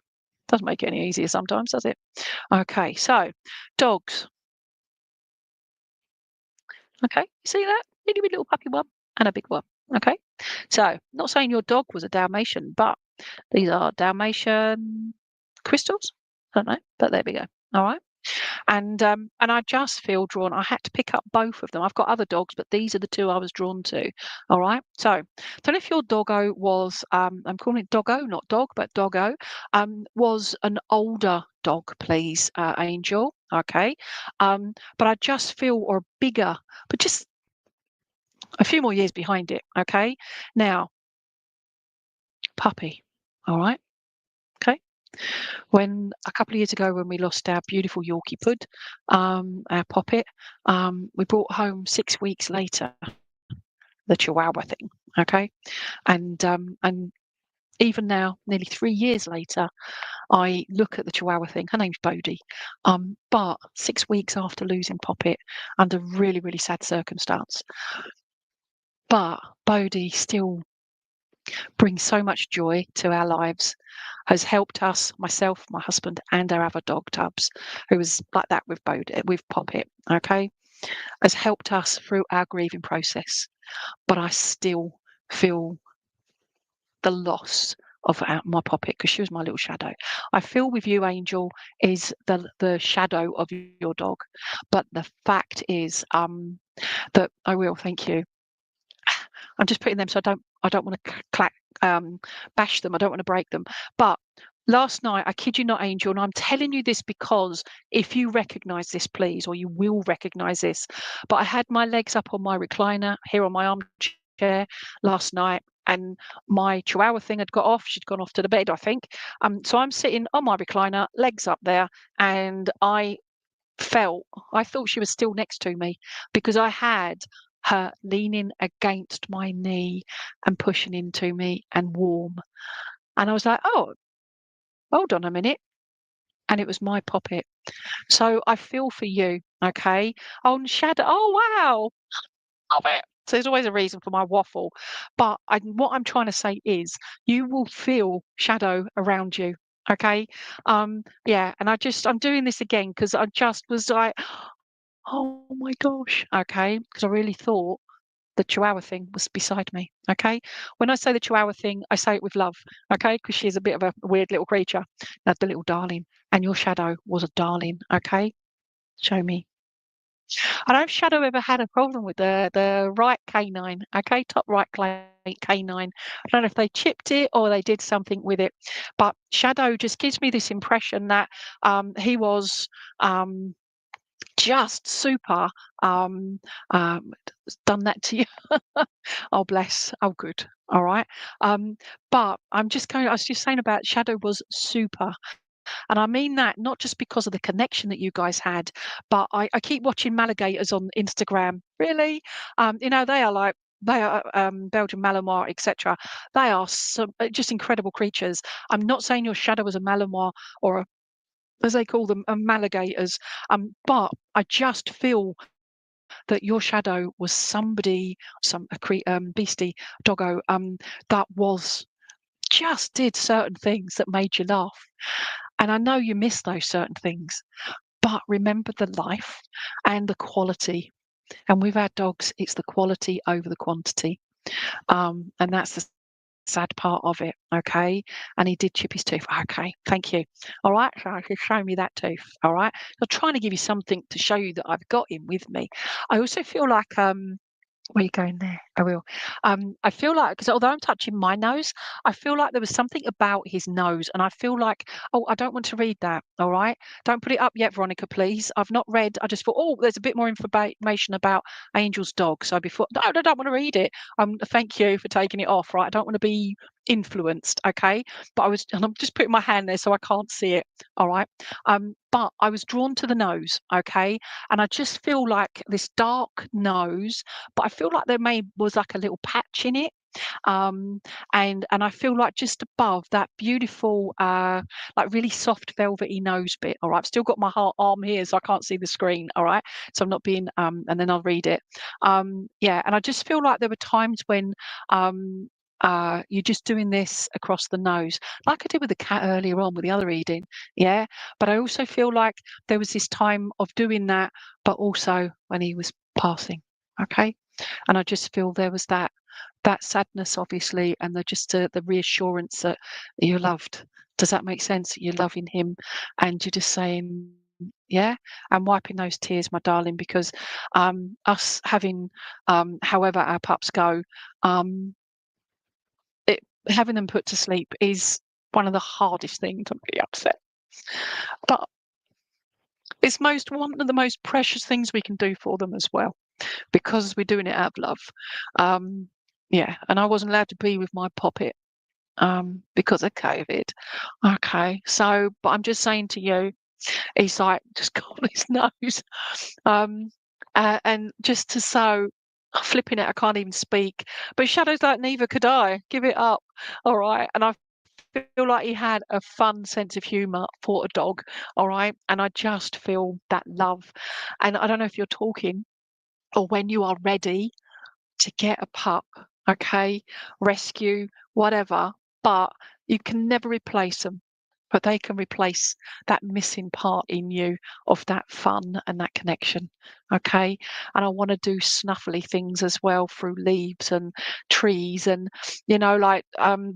Doesn't make it any easier sometimes, does it? Okay, so dogs. Okay, you see that? Itty bitty little puppy one and a big one. Okay, so not saying your dog was a Dalmatian, but these are Dalmatian crystals. I don't know, but there we go. All right. And I just feel drawn. I had to pick up both of them. I've got other dogs, but these are the two I was drawn to. All right. So, don't know if your doggo was I'm calling it doggo, not dog, but doggo, was an older dog, please, Angel. Okay. But I just feel or bigger, but just a few more years behind it. Okay. Now, puppy. All right. Okay. When a couple of years ago, when we lost our beautiful Yorkie Pud, our Poppet, we brought home 6 weeks later the Chihuahua thing. okay? And even now, nearly 3 years later, I look at the Chihuahua thing. Her name's Bodhi. But 6 weeks after losing Poppet, under really, really sad circumstance, but Bodhi still brings so much joy to our lives, has helped us, myself, my husband, and our other dog, Tubbs, who was like that with Bodhi, with Poppet, okay? Has helped us through our grieving process. But I still feel the loss of my Poppet because she was my little shadow. I feel with you, Angel, is the shadow of your dog. But the fact is that I will, thank you. I'm just putting them so I don't want to bash them. I don't want to break them. But last night, I kid you not, Angel, and I'm telling you this because if you recognise this, please, or you will recognise this. But I had my legs up on my recliner here on my armchair last night, and my Chihuahua thing had got off. She'd gone off to the bed, I think. So I'm sitting on my recliner, legs up there, and I thought she was still next to me because I had her leaning against my knee and pushing into me and warm. And I was like, oh, hold on a minute. And it was my Poppet. So I feel for you, okay? On Shadow. Oh, wow. Love it. So there's always a reason for my waffle. But what I'm trying to say is you will feel shadow around you. Okay. Yeah. And I'm doing this again because I just was like, oh my gosh. Okay. Because I really thought the Chihuahua thing was beside me. Okay. When I say the Chihuahua thing, I say it with love. Okay. Because she's a bit of a weird little creature. That's the little darling. And your shadow was a darling. Okay. Show me. I don't know if Shadow ever had a problem with the right canine. Okay. Top right canine. I don't know if they chipped it or they did something with it. But Shadow just gives me this impression that he was just super done that to you. Oh, bless. Oh, good. All right. But I was just saying about Shadow was super. And I mean that not just because of the connection that you guys had, but I keep watching Maligators on Instagram. Really? They are like, they are Belgian Malinois, etc. They are just incredible creatures. I'm not saying your Shadow was a Malinois or as they call them, Maligators. But I just feel that your shadow was somebody, beastie doggo, that was just did certain things that made you laugh. And I know you miss those certain things, but remember the life and the quality. And with our dogs, it's the quality over the quantity. And that's the sad part of it, okay? And he did chip his tooth. Okay, thank you. All right, so he's showing me that tooth. All right. I'm trying to give you something to show you that I've got him with me. I also feel like where are you going there? I will. I feel like because although I'm touching my nose, I feel like there was something about his nose, and I feel like, oh, I don't want to read that. All right, don't put it up yet, Veronica, please. I've not read. I just thought, oh, there's a bit more information about Angel's dog. So before, no, I don't want to read it. Thank you for taking it off. Right, I don't want to be influenced. Okay, and I'm just putting my hand there so I can't see it. All right. But I was drawn to the nose. Okay, and I just feel like this dark nose, but I feel like was like a little patch in it. And I feel like just above that beautiful, like really soft velvety nose bit. All right, I've still got my arm here, so I can't see the screen. All right, so I'm not being, and then I'll read it. Yeah, and I just feel like there were times when you're just doing this across the nose, like I did with the cat earlier on with the other reading. Yeah, but I also feel like there was this time of doing that, but also when he was passing. Okay, and I just feel there was that sadness, obviously, and the reassurance that you're loved. Does that make sense? You're loving him, and you're just saying, yeah, and wiping those tears, my darling, because us having, however our pups go, um, having them put to sleep is one of the hardest things. I'm really upset, but it's one of the most precious things we can do for them as well, because we're doing it out of love. Yeah, and I wasn't allowed to be with my Poppet because of COVID. Okay, so but I'm just saying to you, he's like just got on his nose, and just to so Flipping it, I can't even speak. But Shadow's like, neither could I. Give it up. All right. And I feel like he had a fun sense of humour for a dog. All right. And I just feel that love. And I don't know if you're talking or when you are ready to get a pup, okay, rescue, whatever, but you can never replace them. But they can replace that missing part in you of that fun and that connection. Okay. And I want to do snuffly things as well through leaves and trees and, like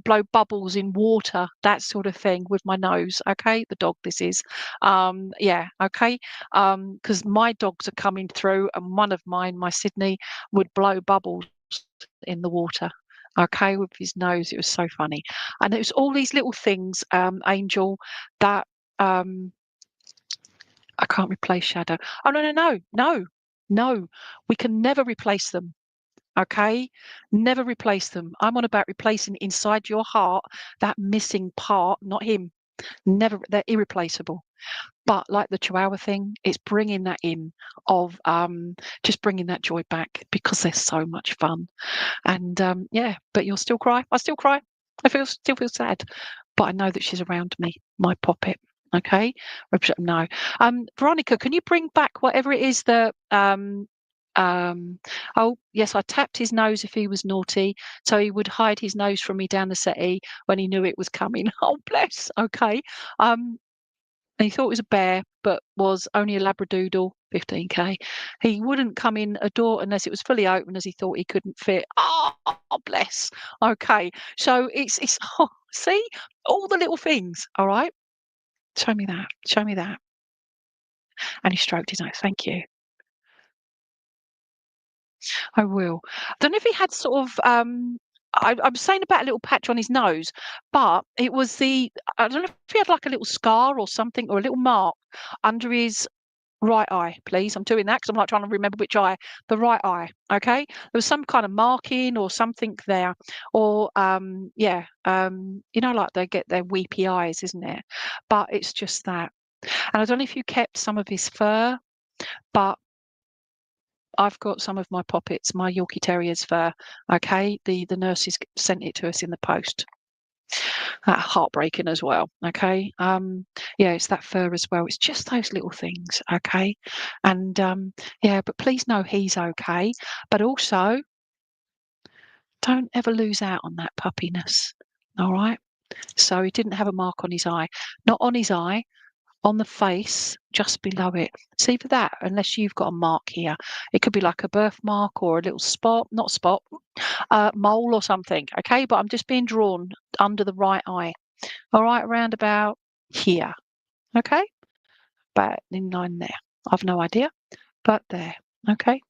blow bubbles in water, that sort of thing with my nose. Okay. The dog this is. Yeah. Okay. Because my dogs are coming through and one of mine, my Sydney, would blow bubbles in the water, okay, with his nose. It was so funny. And it was all these little things, Angel, that I can't replace Shadow. Oh, no, no, no, no, no. We can never replace them. Okay, never replace them. I'm on about replacing inside your heart that missing part, not him. Never, they're irreplaceable. But like the Chihuahua thing, it's bringing that in of just bringing that joy back because they're so much fun. And yeah, but you'll still cry. I still cry. Still feel sad, but I know that she's around me, my poppet. Okay, no. Veronica, can you bring back whatever it is that oh yes, I tapped his nose if he was naughty, so he would hide his nose from me down the settee when he knew it was coming. Oh bless. Okay. And he thought it was a bear, but was only a Labradoodle, 15k. He wouldn't come in a door unless it was fully open, as he thought he couldn't fit. Oh, bless. Okay, so it's oh, see all the little things. All right, show me that. Show me that. And he stroked his nose. Thank you. I will. I don't know if he had sort of. I'm saying about a little patch on his nose, but it was I don't know if he had like a little scar or something or a little mark under his right eye, please. I'm doing that because I'm like trying to remember which eye. The right eye. Okay. There was some kind of marking or something there. Or yeah. Like they get their weepy eyes, isn't it? But it's just that. And I don't know if you kept some of his fur, but I've got some of my poppets, my Yorkie Terrier's fur. Okay. The nurses sent it to us in the post. Heartbreaking as well. Okay. Yeah, it's that fur as well. It's just those little things. Okay. And yeah, but please know he's okay. But also, don't ever lose out on that puppiness. All right. So he didn't have a mark on his eye, not on his eye, on the face, just below it. It's either that, unless you've got a mark here. It could be like a birthmark or a little spot, not spot, mole or something. Okay. But I'm just being drawn under the right eye. All right, around about here. Okay, but in line there. I've no idea, but there. Okay.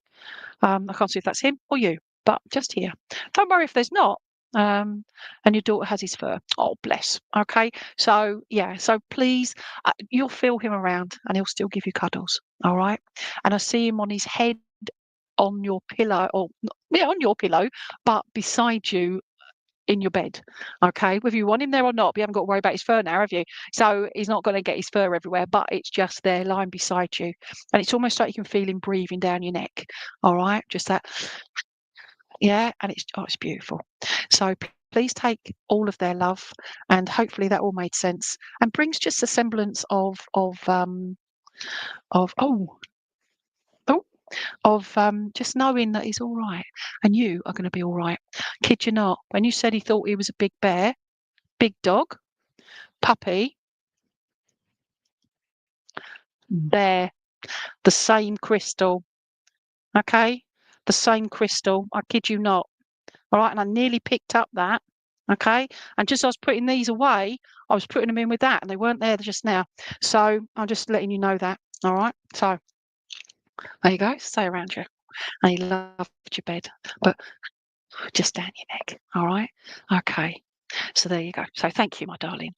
I can't see if that's him or you, but just here. Don't worry if there's not. And your daughter has his fur. Oh, bless. Okay. So yeah. So please, you'll feel him around, and he'll still give you cuddles. All right. And I see him on his head, on your pillow, or yeah, on your pillow, but beside you in your bed. Okay, whether you want him there or not, but you haven't got to worry about his fur now, have you? So he's not going to get his fur everywhere, but it's just there lying beside you. And it's almost like you can feel him breathing down your neck. All right, just that. Yeah, and it's beautiful. So please take all of their love, and hopefully that all made sense and brings just a semblance of just knowing that he's all right and you are going to be all right. Kid you not, when you said he thought he was a big bear, big dog, puppy, there, the same crystal, okay? The same crystal, I kid you not. All right, and I nearly picked up that, okay? And just as I was putting these away, I was putting them in with that, and they weren't there just now. So I'm just letting you know that, all right? So there you go, stay around you. And you loved your bed, but just down your neck, all right? Okay, so there you go. So thank you, my darling.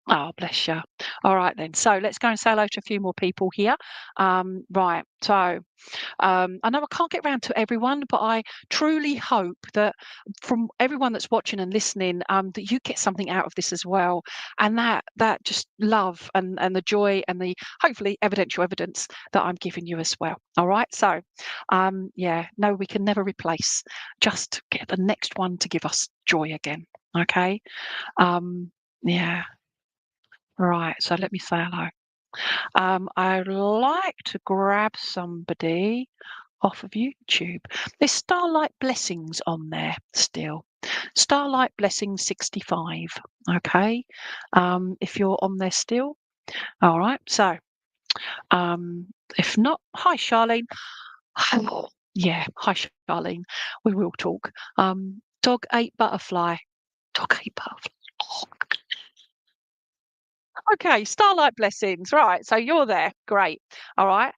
Oh, bless you. All right then. So let's go and say hello to a few more people here. Right. So I know I can't get round to everyone, but I truly hope that from everyone that's watching and listening, that you get something out of this as well, and that just love and the joy and the hopefully evidential evidence that I'm giving you as well. All right. So, yeah, no, we can never replace. Just get the next one to give us joy again. Okay. Yeah. Right. So let me say hello. I'd like to grab somebody off of YouTube. There's Starlight Blessings on there still. Starlight Blessings 65. Okay. If you're on there still. All right. So, um, if not, hi Charlene. Yeah, hi Charlene. We will talk. Dog ate butterfly. Dog ate butterfly. Okay, Starlight Blessings. Right. So you're there. Great. All right.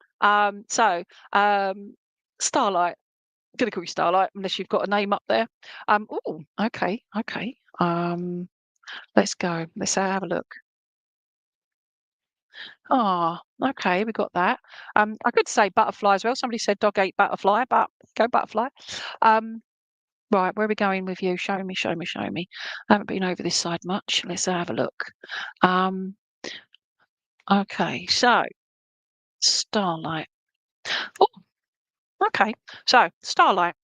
So Starlight. Gonna call you Starlight unless you've got a name up there. Oh, okay, okay. Let's go. Let's have a look. Ah, okay, we got that. I could say butterfly as well. Somebody said dog ate butterfly, but go butterfly. Um, right, where are we going with you? Show me, show me, show me. I haven't been over this side much. Let's have a look. Um, okay, so Starlight. Oh, okay. So Starlight.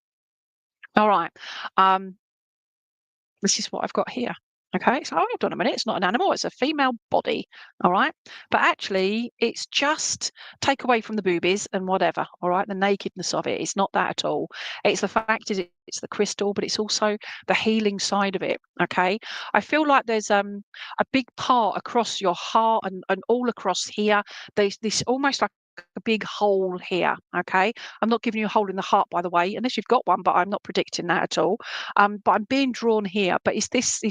All right. Um, this is what I've got here. Okay, so hold on a minute, it's not an animal, it's a female body, all right? But actually, it's just take away from the boobies and whatever, all right? The nakedness of it, it's not that at all. It's the fact is it's the crystal, but it's also the healing side of it, okay? I feel like there's a big part across your heart and all across here. There's this almost like a big hole here, okay? I'm not giving you a hole in the heart, by the way, unless you've got one, but I'm not predicting that at all. But I'm being drawn here. But is this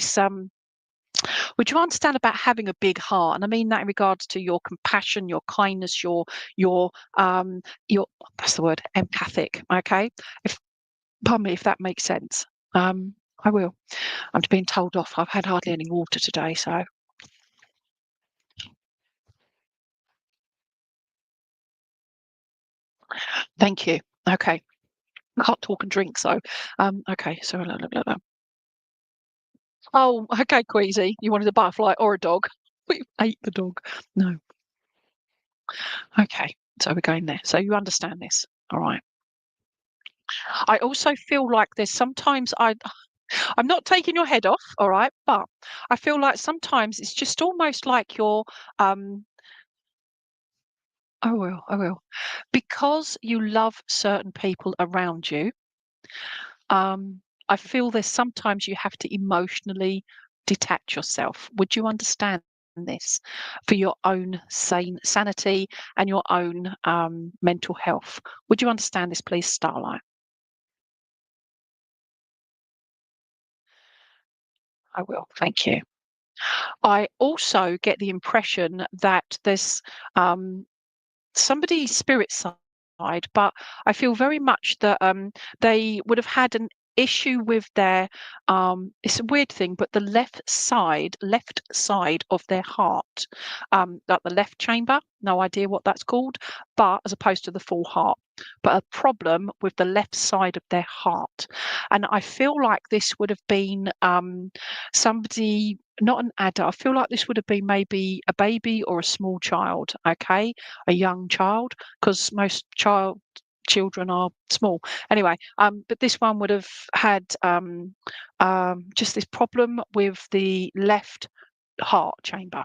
would you understand about having a big heart? And I mean that in regards to your compassion, your kindness, your that's the word, empathic. Okay, if pardon me if that makes sense. I will. I'm being told off. I've had hardly any water today, so thank you. Okay, I can't talk and drink, so okay. So oh, okay, Queasy, you wanted a butterfly or a dog? We ate the dog. No. Okay, so we're going there. So you understand this, all right? I also feel like there's sometimes I'm not taking your head off, all right, but I feel like sometimes it's just almost like you're I will. Because you love certain people around you, I feel there's sometimes you have to emotionally detach yourself. Would you understand this for your own sanity and your own mental health? Would you understand this, please, Starlight? I will. Thank you. I also get the impression that there's somebody's spirit side, but I feel very much that they would have had an issue with their it's a weird thing, but the left side of their heart, like the left chamber, no idea what that's called, but as opposed to the full heart, but a problem with the left side of their heart. And I feel like this would have been somebody, not an adult. I feel like this would have been maybe a baby or a small child, okay? A young child, because most children are small. Anyway, but this one would have had just this problem with the left heart chamber.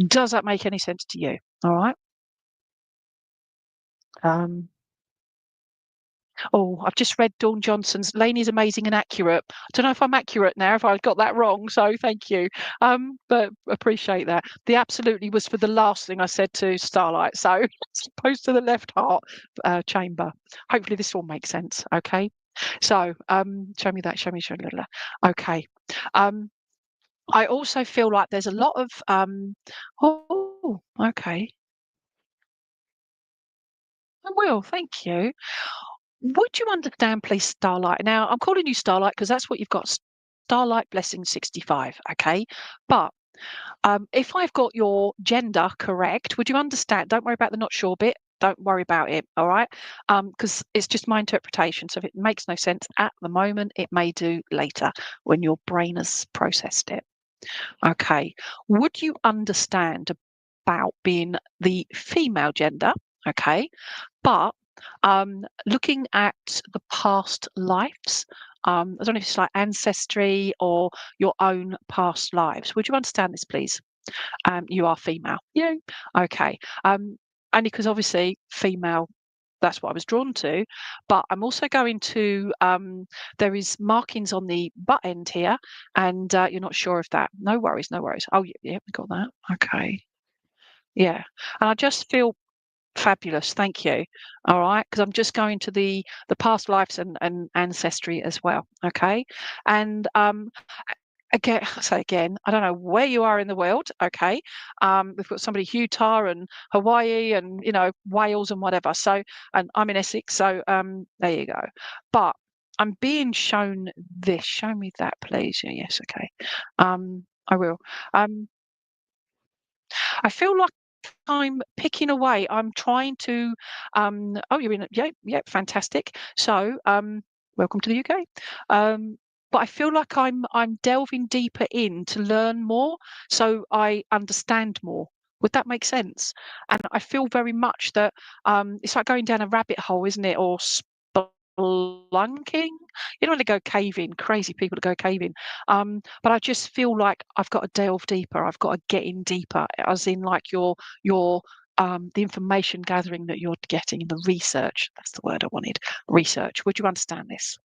Does that make any sense to you? All right. Um, Oh, I've just read Dawn Johnson's Lainey's amazing and accurate. I don't know if I'm accurate now, if I got that wrong, so thank you. But appreciate that. The absolutely was for the last thing I said to Starlight, so as opposed to the left heart chamber. Hopefully this all makes sense. Okay. So show me that, show me that. Okay. I also feel like there's a lot of oh, okay. I will, thank you. Would you understand, please, Starlight? Now, I'm calling you Starlight because that's what you've got. Starlight Blessing 65, okay? But If I've got your gender correct, would you understand? Don't worry about the not sure bit. Don't worry about it. All right. Because it's just my interpretation. So if it makes no sense at the moment, it may do later when your brain has processed it. Okay. Would you understand about being the female gender? Okay. But looking at the past lives, I don't know if it's like ancestry or your own past lives. Would you understand this, please? You are female. Yeah. Okay. Only because obviously female, that's what I was drawn to. But I'm also going to, there is markings on the butt end here, and you're not sure of that. No worries, no worries. Oh, yeah, yeah, we got that. Okay. Yeah. And I just feel fabulous. Thank you. All right. Because I'm just going to the past lives and ancestry as well. Okay. And again, I say again, I don't know where you are in the world. Okay, we've got somebody Utah and Hawaii and Wales and whatever. So, and I'm in Essex. So there you go. But I'm being shown this. Show me that, please. Yeah, yes, okay. I will. Um, I feel like I'm picking away. I'm trying to. Oh, you're in. Yeah, yeah, fantastic. So, welcome to the UK. But I feel like I'm delving deeper in to learn more, so I understand more. Would that make sense? And I feel very much that it's like going down a rabbit hole, isn't it? Or spelunking. You know when they go caving, crazy people that go caving. But I just feel like I've got to delve deeper. I've got to get in deeper, as in like your the information gathering that you're getting, the research. That's the word I wanted. Research. Would you understand this?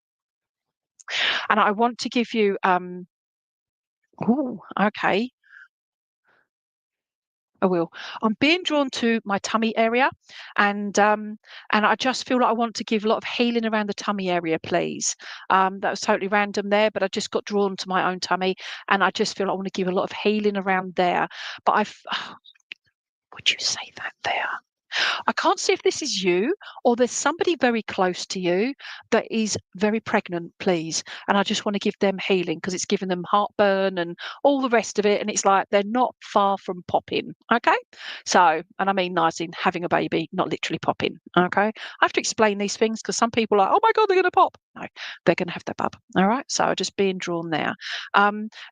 And I want to give you okay, I will. I'm being drawn to my tummy area, and I just feel like I want to give a lot of healing around the tummy area, please. That was totally random there, but I just got drawn to my own tummy, and I just feel like I want to give a lot of healing around there. But would you say that there? I can't see if this is you or there's somebody very close to you that is very pregnant, please. And I just want to give them healing because it's giving them heartburn and all the rest of it. And it's like they're not far from popping. Okay. So, and I mean nice in having a baby, not literally popping. Okay. I have to explain these things because some people are, oh my God, they're going to pop. No, they're going to have their bub. All right. So just being drawn there.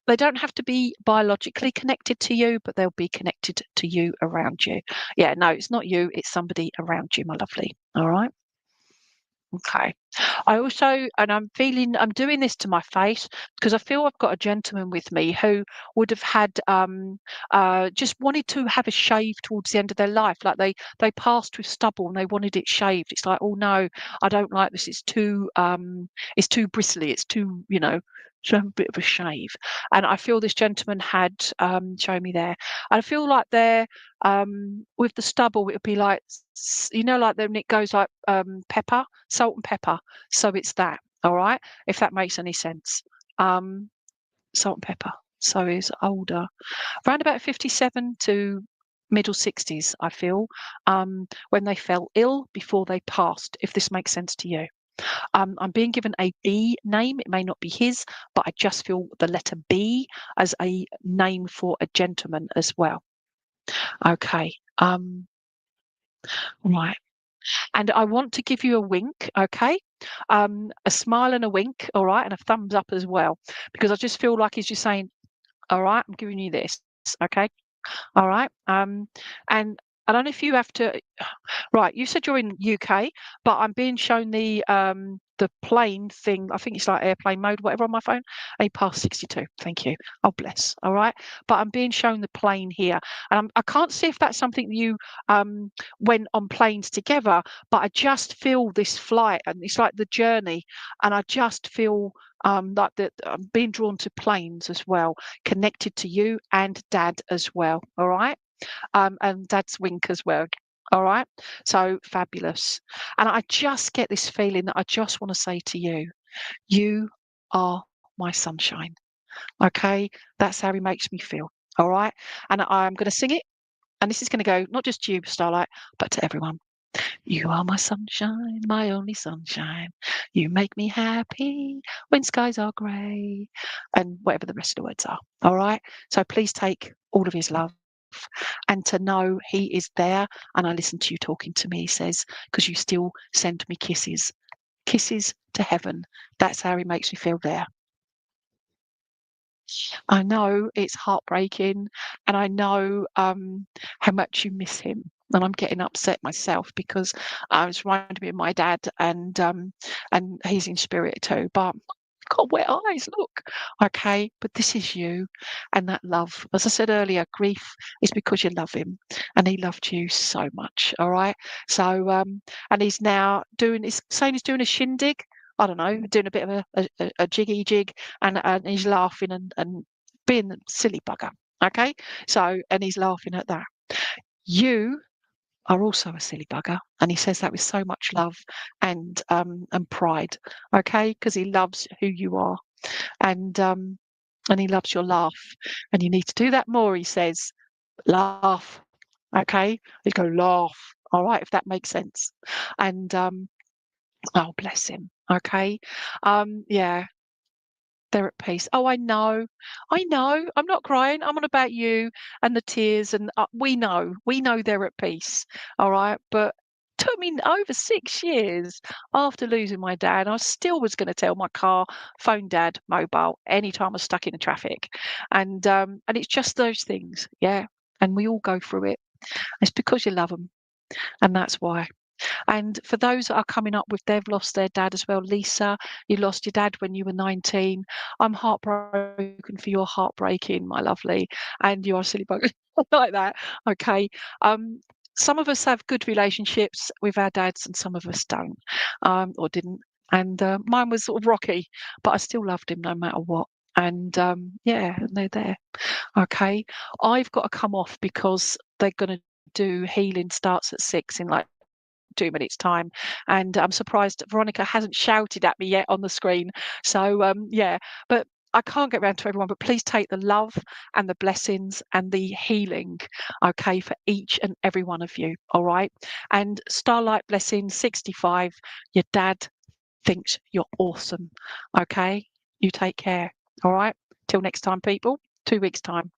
They don't have to be biologically connected to you, but they'll be connected to you around you. Yeah, no, it's not you, it's somebody around you, my lovely. All right. Okay. I also, and I'm doing this to my face because I feel I've got a gentleman with me who would have had, just wanted to have a shave towards the end of their life. Like they passed with stubble and they wanted it shaved. It's like, oh no, I don't like this. It's too bristly. It's too, so have a bit of a shave. And I feel this gentleman had, show me there. I feel like they're, with the stubble, it would be like, like then it goes like pepper, salt and pepper. So it's that, all right? If that makes any sense. Um, Salt and pepper. So he's older, around about 57 to middle 60s, I feel, when they fell ill before they passed, if this makes sense to you. I'm being given a B name. It may not be his, but I just feel the letter B as a name for a gentleman as well. Okay. Right. And I want to give you a wink, okay? A smile and a wink, all right, and a thumbs up as well, because I just feel like he's just saying, all right, I'm giving you this, okay? All right. And I don't know if you have to. Right, you said you're in UK, but I'm being shown the plane thing. I think it's like airplane mode, whatever on my phone. A past 62. Thank you. Oh bless. All right, but I'm being shown the plane here, and I can't see if that's something that you went on planes together. But I just feel this flight, and it's like the journey, and I just feel like that I'm being drawn to planes as well, connected to you and Dad as well. All right, and Dad's wink as well. All right. So fabulous. And I just get this feeling that I just want to say to you, you are my sunshine. Okay. That's how he makes me feel. All right. And I'm going to sing it. And this is going to go not just to you, Starlight, but to everyone. You are my sunshine, my only sunshine. You make me happy when skies are grey, and whatever the rest of the words are. All right. So please take all of his love, and to know he is there. And I listen to you talking to me, he says, because you still send me kisses, kisses to heaven. That's how he makes me feel there. I know it's heartbreaking, and I know how much you miss him. And I'm getting upset myself because I was reminding me of my dad, and he's in spirit too. But I've got wet eyes. Look, okay. But this is you, and that love. As I said earlier, grief is because you love him, and he loved you so much. All right. So and he's now doing. He's saying he's doing a shindig. I don't know, doing a bit of a jiggy jig, and he's laughing and being a silly bugger. Okay, so and he's laughing at that. You are also a silly bugger, and he says that with so much love and pride. Okay, because he loves who you are, and he loves your laugh, and you need to do that more. He says, laugh. Okay, you go laugh. All right, if that makes sense, and oh bless him. Okay, yeah, they're at peace. Oh, I know. I know. I'm not crying. I'm on about you and the tears, and we know they're at peace. All right. But took me over 6 years after losing my dad. I still was going to tell my car, phone dad, mobile, anytime I was stuck in the traffic. And it's just those things. Yeah. And we all go through it. It's because you love them. And that's why. And for those that are coming up with they've lost their dad as well, Lisa, you lost your dad when you were 19. I'm heartbroken for your heartbreaking, my lovely, and you are a silly bugger like that. Okay. Some of us have good relationships with our dads, and some of us don't, or didn't. And mine was sort of rocky, but I still loved him no matter what. And yeah, and they're there. Okay. I've got to come off because they're going to do healing starts at 6 in like 2 minutes time, and I'm surprised Veronica hasn't shouted at me yet on the screen. So yeah, but I can't get around to everyone, but please take the love and the blessings and the healing, okay, for each and every one of you. All right. And Starlight Blessing 65, your dad thinks you're awesome. Okay, you take care. All right, till next time, people. 2 weeks time.